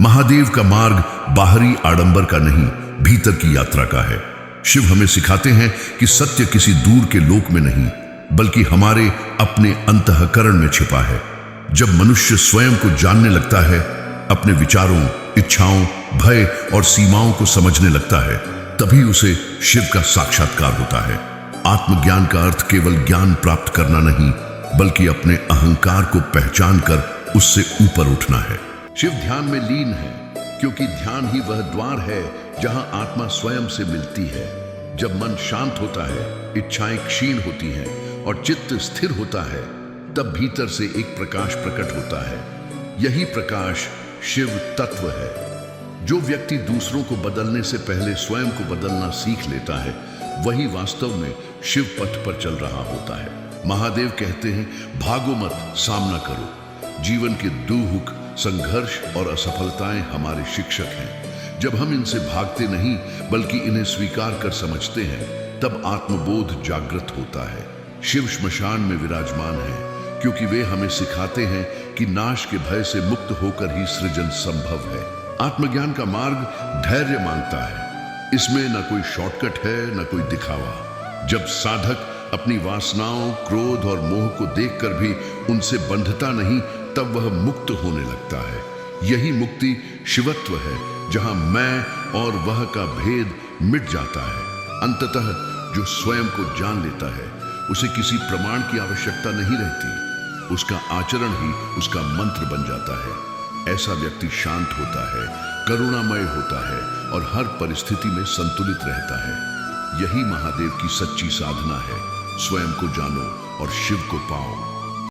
महादेव का मार्ग बाहरी आडंबर का नहीं, भीतर की यात्रा का है। शिव हमें सिखाते हैं कि सत्य किसी दूर के लोक में नहीं, बल्कि हमारे अपने अंतःकरण में छिपा है। जब मनुष्य स्वयं को जानने लगता है, अपने विचारों, इच्छाओं, भय और सीमाओं को समझने लगता है, तभी उसे शिव का साक्षात्कार होता है। आत्मज्ञान का अर्थ केवल ज्ञान प्राप्त करना नहीं, बल्कि अपने अहंकार को पहचान कर उससे ऊपर उठना है। शिव ध्यान में लीन है, क्योंकि ध्यान ही वह द्वार है जहां आत्मा स्वयं से मिलती है। जब मन शांत होता है, इच्छाएं क्षीण होती हैं और चित्त स्थिर होता है, तब भीतर से एक प्रकाश प्रकट होता है। यही प्रकाश शिव तत्व है। जो व्यक्ति दूसरों को बदलने से पहले स्वयं को बदलना सीख लेता है, वही वास्तव में शिव पथ पर चल रहा होता है। महादेव कहते हैं, भागो मत, सामना करो। जीवन के दुख, संघर्ष और असफलताएं हमारे शिक्षक हैं। जब हम इनसे भागते नहीं, बल्कि इन्हें स्वीकार कर समझते हैं, तब आत्मबोध जागृत होता है। शिव श्मशान में विराजमान है, क्योंकि वे हमें सिखाते हैं कि नाश के भय से मुक्त होकर ही सृजन संभव है। आत्मज्ञान का मार्ग धैर्य मांगता है। इसमें न कोई शॉर्टकट है, न कोई दिखावा। जब साधक अपनी वासनाओं, क्रोध और मोह को देखकर भी उनसे बंधता नहीं, तब वह मुक्त होने लगता है। यही मुक्ति शिवत्व है, जहां मैं और वह का भेद मिट जाता है। अंततः जो स्वयं को जान लेता है, उसे किसी प्रमाण की आवश्यकता नहीं रहती। उसका आचरण ही उसका मंत्र बन जाता है। ऐसा व्यक्ति शांत होता है, करुणामय होता है और हर परिस्थिति में संतुलित रहता है। यही महादेव की सच्ची साधना है। स्वयं को जानो और शिव को पाओ।